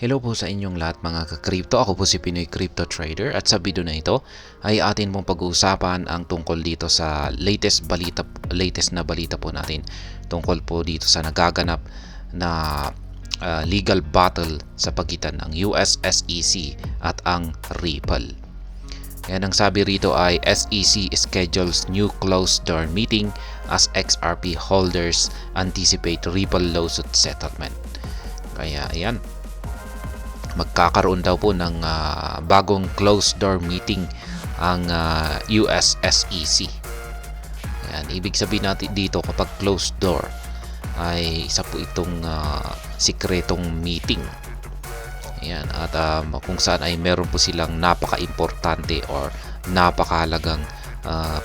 Hello po sa inyong lahat mga ka-crypto. Ako po si Pinoy Crypto Trader at sa video na ito ay atin pong pag-uusapan ang tungkol dito sa latest na balita po natin tungkol po dito sa nagaganap na legal battle sa pagitan ng US SEC at ang Ripple. Yan ang sabi rito ay SEC schedules new closed door meeting as XRP holders anticipate Ripple lawsuit settlement. Kaya ayan, magkakaroon daw po ng bagong closed door meeting ang US SEC. Ayan, ibig sabihin natin dito kapag closed door ay isa po itong sikretong meeting. Ayan, at kung saan ay meron po silang napaka-importante or napakahalagang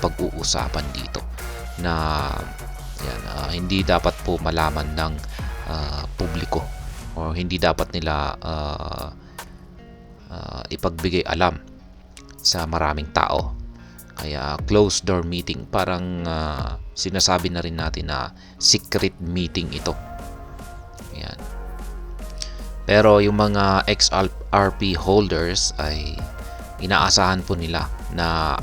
pag-uusapan dito na yan, hindi dapat po malaman ng publiko o hindi dapat nila ipagbigay alam sa maraming tao. Kaya closed door meeting, parang sinasabi na rin natin na secret meeting ito. Ayan. Pero yung mga XRP holders ay inaasahan po nila na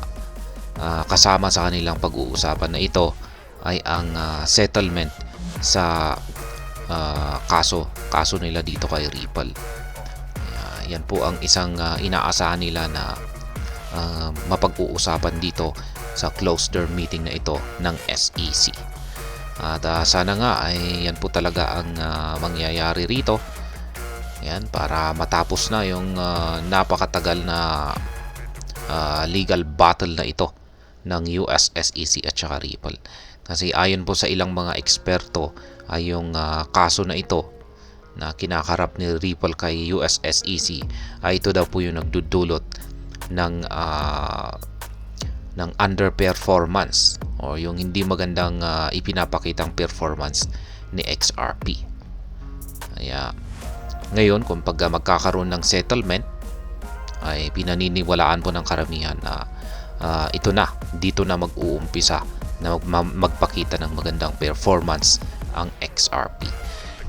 kasama sa kanilang pag-uusapan na ito ay ang settlement sa kaso nila dito kay Ripple. Yan po ang isang inaasahan nila na mapag-uusapan dito sa closed door meeting na ito ng SEC. At sana nga ay yan po talaga ang mangyayari rito. Yan, para matapos na yung napakatagal na legal battle na ito ng US SEC at saka Ripple. Kasi ayon po sa ilang mga eksperto ay yung kaso na ito na kinakarap ni Ripple kay US SEC ay ito daw po yung nagdudulot ng underperformance o yung hindi magandang ipinapakitang performance ni XRP. Kaya ngayon kung pag magkakaroon ng settlement ay pinaniniwalaan po ng karamihan na dito na mag-uumpisa na magpakita ng magandang performance ang XRP.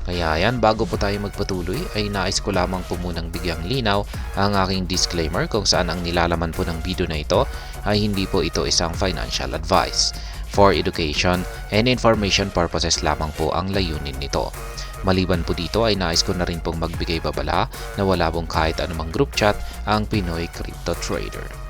Kaya yan, bago po tayo magpatuloy ay nais ko lamang po munang bigyang linaw ang aking disclaimer kung saan ang nilalaman po ng video na ito ay hindi po ito isang financial advice. For education and information purposes lamang po ang layunin nito. Maliban po dito ay nais ko na rin pong magbigay babala na wala pong kahit anumang group chat ang Pinoy Crypto Trader.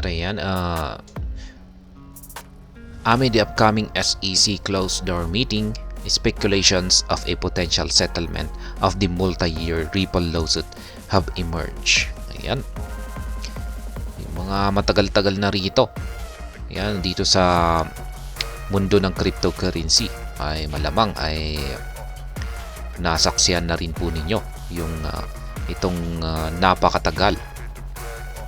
Ayan, amid the upcoming SEC closed door meeting, speculations of a potential settlement of the multi-year Ripple lawsuit have emerged. Ayan, yung mga matagal-tagal na rito. Ayan, dito sa mundo ng cryptocurrency ay malamang ay nasaksiyan na rin po ninyo yung itong napakatagal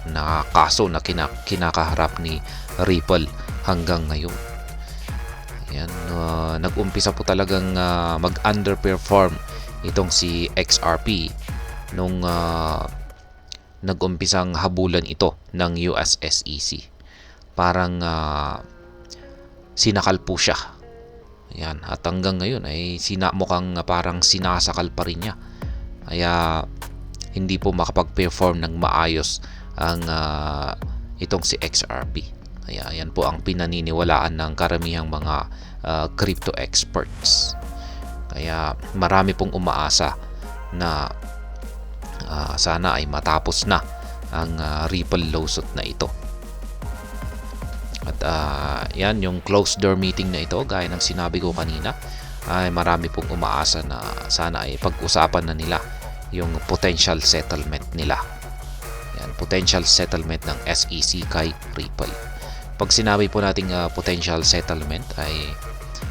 na kaso na kinakaharap ni Ripple hanggang ngayon. Ayan, nag-umpisa po talagang mag-underperform itong si XRP nung nag-umpisang habulan ito ng US SEC. Parang sinakal po siya. Ayan, at hanggang ngayon ay mukhang parang sinasakal pa rin niya. Kaya hindi po makapag-perform ng maayos ang itong si XRP. Kaya yan po ang pinaniniwalaan ng karamihang mga crypto experts. Kaya marami pong umaasa na sana ay matapos na ang Ripple lawsuit na ito. At yan, yung closed door meeting na ito, gaya ng sinabi ko kanina, ay marami pong umaasa na sana ay pag-usapan na nila yung potential settlement nila. Yan, potential settlement ng SEC kay Ripple. Pag sinabi po nating potential settlement ay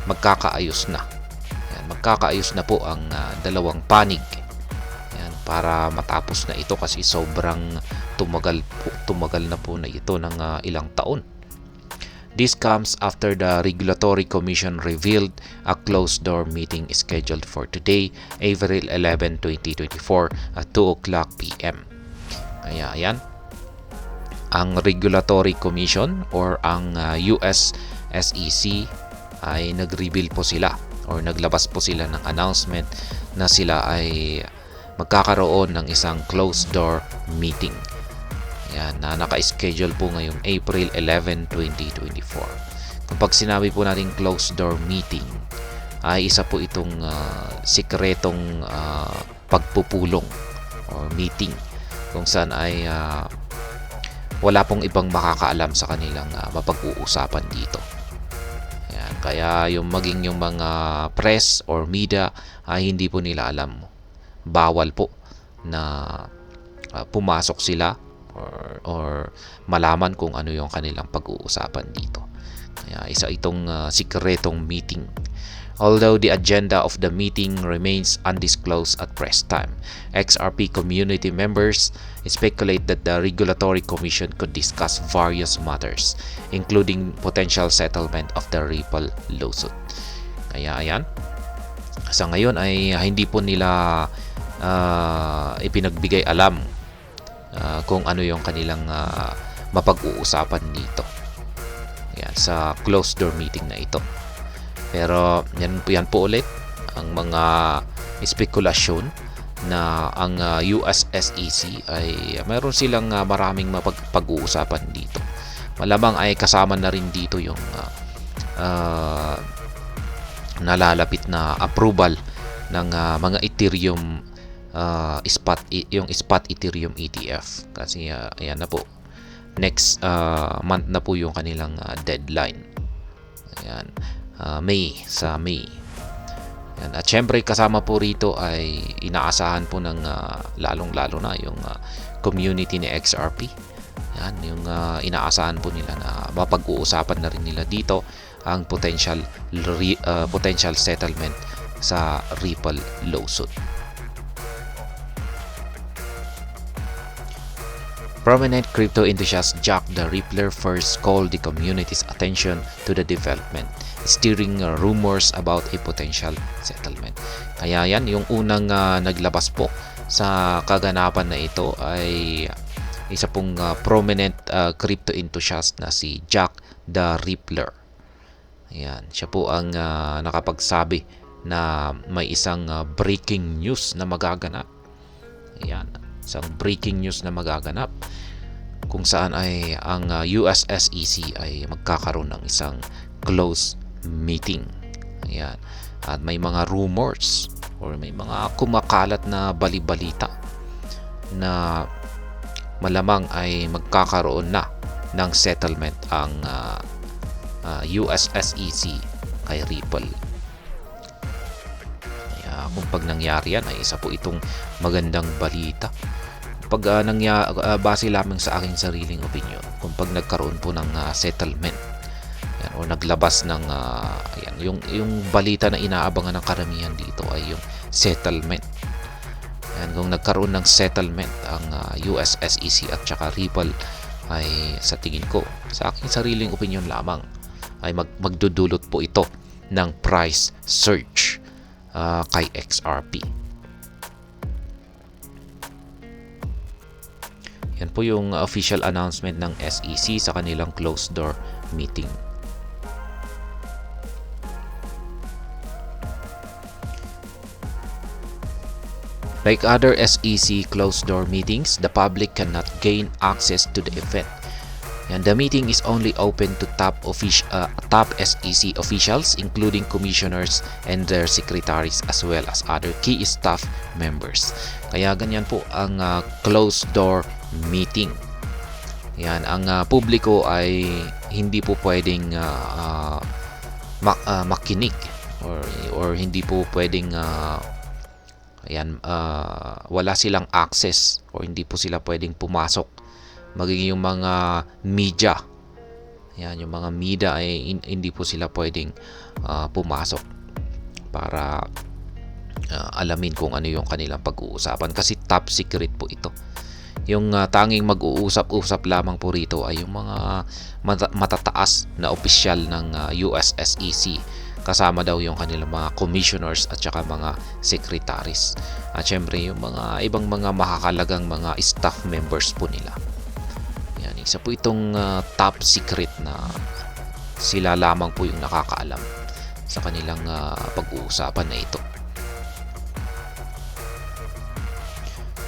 magkakaayos na. Yan, magkakaayos na po ang dalawang panig. Yan, para matapos na ito kasi sobrang tumagal na po na ito ng ilang taon. This comes after the Regulatory Commission revealed a closed-door meeting scheduled for today, April 11, 2024 at 2 o'clock p.m. Kaya ayan, ang Regulatory Commission or ang US SEC ay nag-reveal po sila or naglabas po sila ng announcement na sila ay magkakaroon ng isang closed door meeting. Yan, na naka-schedule po ngayong April 11, 2024. Kapag sinabi po natin closed door meeting, ay isa po itong sikretong pagpupulong or meeting kung saan ay wala pong ibang makakaalam sa kanilang mapag-uusapan dito. Yan, kaya yung maging yung mga press or media ay hindi po nila alam. Bawal po na pumasok sila or malaman kung ano yung kanilang pag-uusapan dito. Kaya isa itong sikretong meeting. Although the agenda of the meeting remains undisclosed at press time, XRP community members speculate that the Regulatory Commission could discuss various matters, including potential settlement of the Ripple lawsuit. Kaya ayan, sa ngayon ay hindi po nila ipinagbigay alam kung ano yung kanilang mapag-uusapan dito. Ayan, sa closed door meeting na ito. Pero yan po ulit ang mga spekulasyon na ang US SEC ay mayroon silang maraming mapag-uusapan dito. Malamang ay kasama na rin dito yung nalalapit na approval ng mga Ethereum yung spot Ethereum ETF kasi ayan na po, next month na po yung kanilang deadline. Ayan, May. Yan. At syempre kasama po rito ay inaasahan po ng lalong-lalo na yung community ni XRP. Yan, yung inaasahan po nila na mapag-uusapan na rin nila dito ang potential settlement sa Ripple lawsuit. Prominent crypto enthusiast Jack the Rippler first called the community's attention to the development, stirring rumors about a potential settlement. Kaya yan, yung unang naglabas po sa kaganapan na ito ay isa pong prominent crypto enthusiast na si Jack the Rippler. Ayan, siya po ang nakapagsabi na may isang breaking news na magaganap. Ayan, isang breaking news na magaganap kung saan ay ang US SEC ay magkakaroon ng isang closed meeting. Ayan. At may mga rumors or may mga kumakalat na balibalita na malamang ay magkakaroon na ng settlement ang US SEC kay Ripple. Kaya kung pag nangyari yan ay isa po itong magandang balita. Pag base lamang sa aking sariling opinion, kung pag nagkaroon po ng settlement yan, o naglabas ng ayan, yung balita na inaabangan ng karamihan dito ay yung settlement. Yan, kung nagkaroon ng settlement ang US SEC at saka Ripple ay sa tingin ko, sa aking sariling opinion lamang, ay magdudulot po ito ng price surge kay XRP. Yan po yung official announcement ng SEC sa kanilang closed door meeting. Like other SEC closed door meetings, the public cannot gain access to the event. And the meeting is only open to top SEC officials, including commissioners and their secretaries, as well as other key staff members. Kaya ganyan po ang closed door meeting. Yan, ang publiko ay hindi po pwedeng makinig or hindi po pwedeng wala silang access o hindi po sila pwedeng pumasok. Magiging yung mga media, yan, yung mga media ay hindi po sila pwedeng pumasok para alamin kung ano yung kanilang pag-uusapan kasi top secret po ito. Yung tanging mag-uusap-usap lamang po rito ay yung mga matataas na opisyal ng US SEC, kasama daw yung kanilang mga commissioners at saka mga secretaries at syempre yung mga ibang mga makakalagang mga staff members po nila. Yan, Isa po itong top secret na sila lamang po yung nakakaalam sa kanilang pag-uusapan na ito.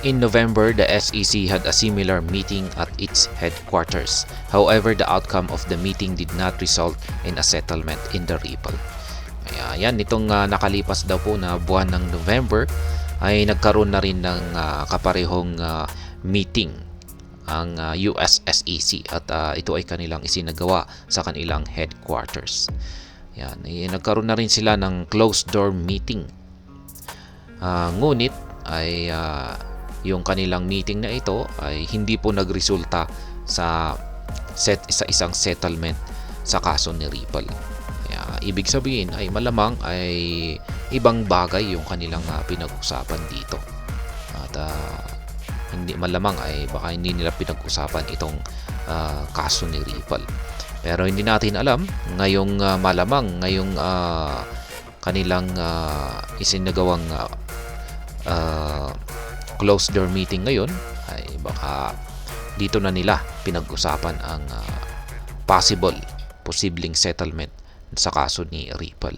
In November, the SEC had a similar meeting at its headquarters. However, the outcome of the meeting did not result in a settlement in the Ripple. Kaya yan, itong nakalipas daw po na buwan ng November ay nagkaroon na rin ng kaparehong meeting ang US SEC at ito ay kanilang isinagawa sa kanilang headquarters. Yan, nagkaroon na rin sila ng closed door meeting. Ngunit ay yung kanilang meeting na ito ay hindi po nagresulta sa isang settlement sa kaso ni Ripple. Kaya ibig sabihin ay malamang ay ibang bagay yung kanilang pinag-usapan dito. At hindi malamang ay baka hindi nila pinag-usapan itong kaso ni Ripple. Pero hindi natin alam ngayong malamang ngayong kanilang isinagawang closed door meeting ngayon ay baka dito na nila pinag-usapan ang posibleng settlement sa kaso ni Ripple.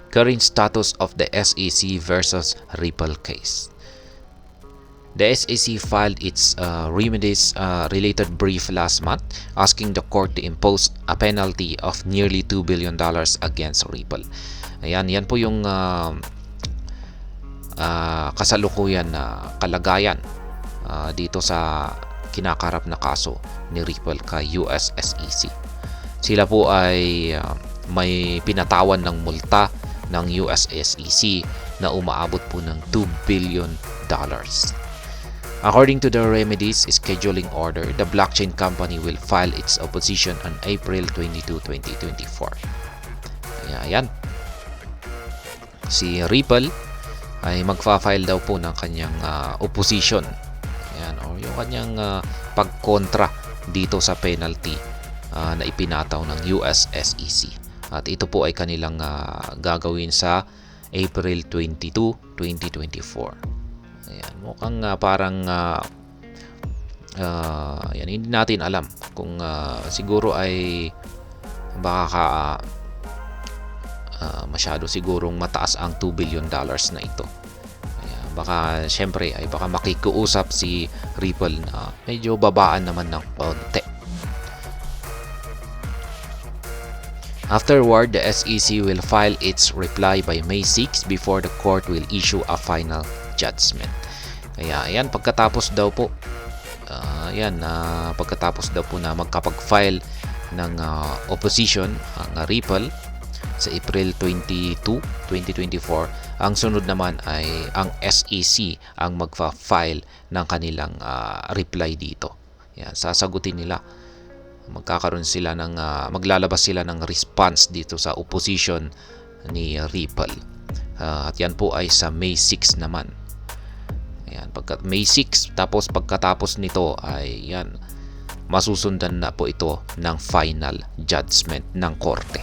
Current status of the SEC versus Ripple case. The SEC filed its remedies related brief last month, asking the court to impose a penalty of nearly $2 billion against Ripple. Ayan, yan po yung kasalukuyan na kalagayan dito sa kinakarap na kaso ni Ripple kay US SEC. Sila po ay may pinatawan ng multa ng US SEC na umaabot po ng $2 billion. According to the remedies scheduling order, the blockchain company will file its opposition on April 22, 2024. Ayan. Si Ripple ay magfa-file daw po ng kanyang opposition. Ayan, o yung kanyang pagkontra dito sa penalty na ipinataw ng US SEC. At ito po ay kanilang gagawin sa April 22, 2024. Ayan, mukhang parang yan, hindi natin alam kung siguro ay baka masyado sigurong mataas ang $2 billion na ito. Kaya baka syempre ay baka makikiusap si Ripple na medyo babaan naman ng konti. Afterward, the SEC will file its reply by May 6 before the court will issue a final judgment. Kaya ayan, pagkatapos daw po pagkatapos daw po na magkapag-file ng opposition ang Ripple sa April 22, 2024, ang sunod naman ay ang SEC ang magfa-file ng kanilang reply dito. Yan, sasagutin nila. Maglalabas sila ng response dito sa opposition ni Ripple. At yan po ay sa May 6 naman. Ayan, May 6, tapos pagkatapos nito ay yan, masusundan na po ito ng final judgment ng korte.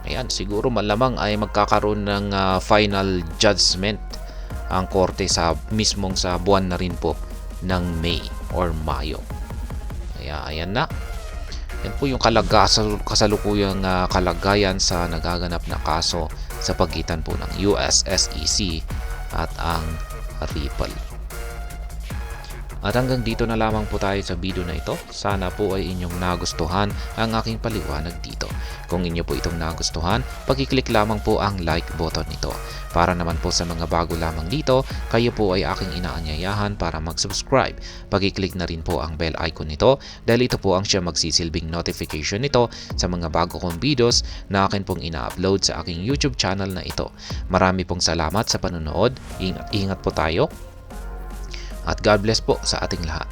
Ayan, siguro malamang ay magkakaroon ng final judgment ang korte sa mismong sa buwan na rin po ng May or Mayo. Kaya ayan na. Yan po yung kasalukuyang kalagayan sa nagaganap na kaso sa pagitan po ng US SEC at ang Ripple. At hanggang dito na lamang po tayo sa video na ito. Sana po ay inyong nagustuhan ang aking paliwanag dito. Kung inyo po itong nagustuhan, pag-click lamang po ang like button nito. Para naman po sa mga bago lamang dito, kayo po ay aking inaanyayahan para mag-subscribe. Pag-click na rin po ang bell icon nito dahil ito po ang siya magsisilbing notification nito sa mga bago kong videos na akin pong ina-upload sa aking YouTube channel na ito. Marami pong salamat sa panonood. Ingat po tayo. At God bless po sa ating lahat.